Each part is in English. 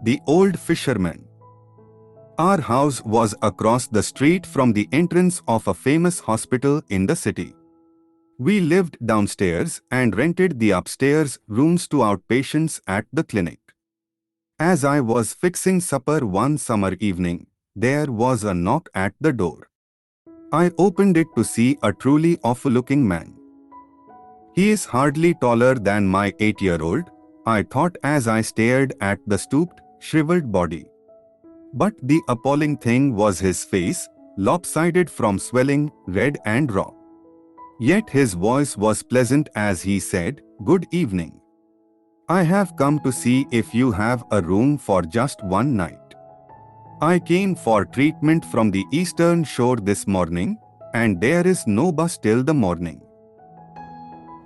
The old fisherman. Our house was across the street from the entrance of a famous hospital in the city. We lived downstairs and rented the upstairs rooms to outpatients at the clinic. As I was fixing supper one summer evening, there was a knock at the door. I opened it to see a truly awful-looking man. He is hardly taller than my 8-year-old, I thought as I stared at the stooped, shriveled body. But the appalling thing was his face, lopsided from swelling, red and raw. Yet his voice was pleasant as he said, "Good evening. I have come to see if you have a room for just one night. I came for treatment from the Eastern Shore this morning, and there is no bus till the morning."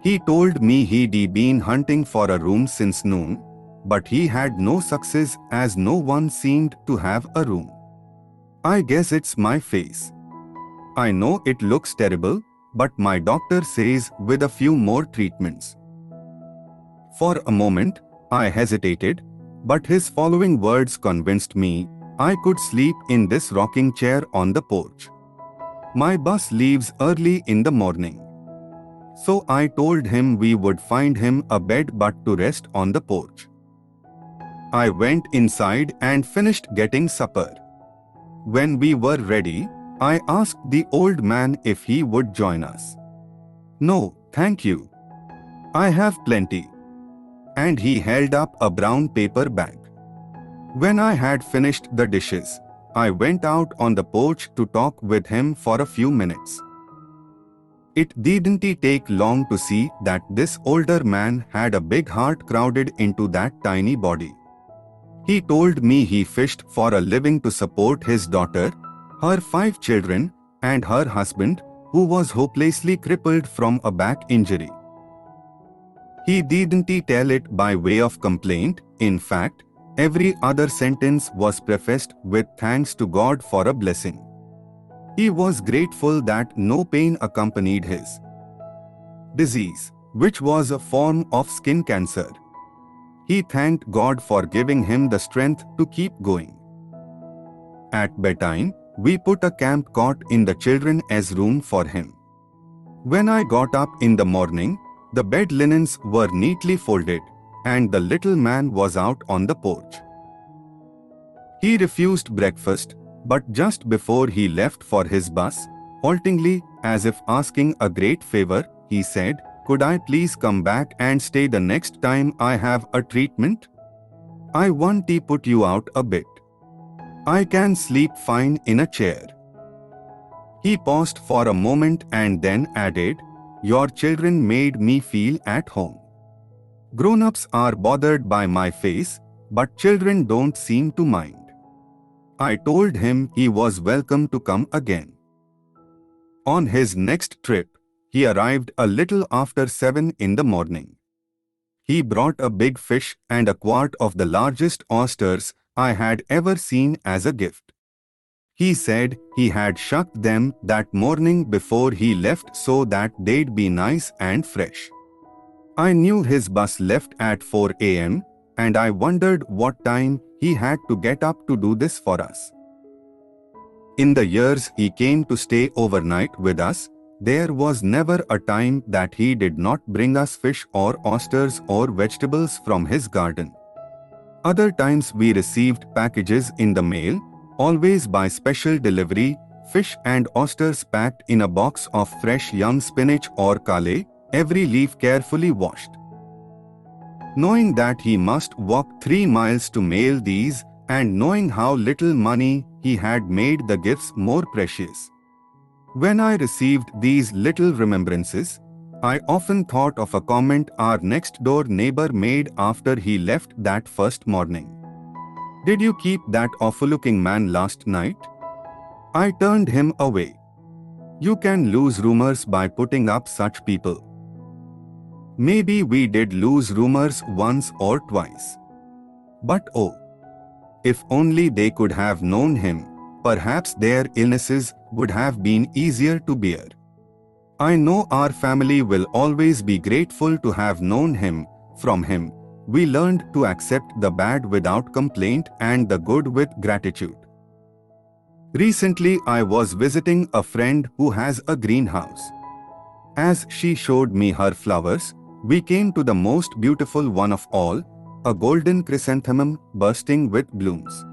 He told me he'd been hunting for a room since noon, but he had no success as no one seemed to have a room. I guess it's my face. I know it looks terrible, but my doctor says with a few more treatments. For a moment, I hesitated, but his following words convinced me I could sleep in this rocking chair on the porch. My bus leaves early in the morning. So I told him we would find him a bed but to rest on the porch. I went inside and finished getting supper. When we were ready, I asked the old man if he would join us. "No, thank you. I have plenty." And he held up a brown paper bag. When I had finished the dishes, I went out on the porch to talk with him for a few minutes. It didn't take long to see that this older man had a big heart crowded into that tiny body. He told me he fished for a living to support his daughter, her 5 children, and her husband, who was hopelessly crippled from a back injury. He didn't tell it by way of complaint. In fact, every other sentence was prefaced with thanks to God for a blessing. He was grateful that no pain accompanied his disease, which was a form of skin cancer. He thanked God for giving him the strength to keep going. At bedtime, we put a camp cot in the children's room for him. When I got up in the morning, the bed linens were neatly folded, and the little man was out on the porch. He refused breakfast, but just before he left for his bus, haltingly, as if asking a great favor, he said, "Could I please come back and stay the next time I have a treatment? I want to put you out a bit. I can sleep fine in a chair." He paused for a moment and then added, "Your children made me feel at home. Grown-ups are bothered by my face, but children don't seem to mind." I told him he was welcome to come again. On his next trip, he arrived a little after 7 in the morning. He brought a big fish and a quart of the largest oysters I had ever seen as a gift. He said he had shucked them that morning before he left so that they'd be nice and fresh. I knew his bus left at 4 a.m., and I wondered what time he had to get up to do this for us. In the years he came to stay overnight with us, there was never a time that he did not bring us fish or oysters or vegetables from his garden. Other times we received packages in the mail, always by special delivery, fish and oysters packed in a box of fresh young spinach or kale, every leaf carefully washed. Knowing that he must walk 3 miles to mail these, and knowing how little money he had made the gifts more precious. When I received these little remembrances, I often thought of a comment our next-door neighbor made after he left that first morning. "Did you keep that awful-looking man last night?" I turned him away. You can lose rumors by putting up such people. Maybe we did lose rumors once or twice. But oh, if only they could have known him, perhaps their illnesses would have been easier to bear. I know our family will always be grateful to have known him, from him, we learned to accept the bad without complaint and the good with gratitude. Recently, I was visiting a friend who has a greenhouse. As she showed me her flowers, we came to the most beautiful one of all, a golden chrysanthemum bursting with blooms.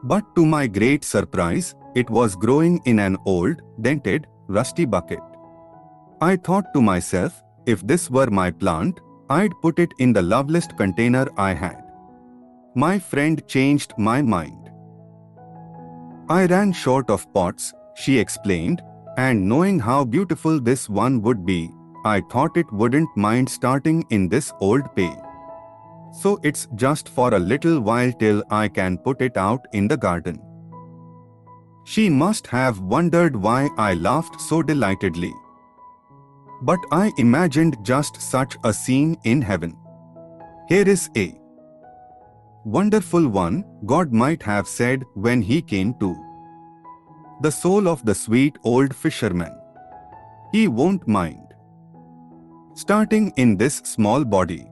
But to my great surprise, it was growing in an old, dented, rusty bucket. I thought to myself, if this were my plant, I'd put it in the loveliest container I had. My friend changed my mind. I ran short of pots, she explained, and knowing how beautiful this one would be, I thought it wouldn't mind starting in this old pail. So it's just for a little while till I can put it out in the garden. She must have wondered why I laughed so delightedly. But I imagined just such a scene in heaven. Here is a wonderful one, God might have said when he came to the soul of the sweet old fisherman. He won't mind starting in this small body.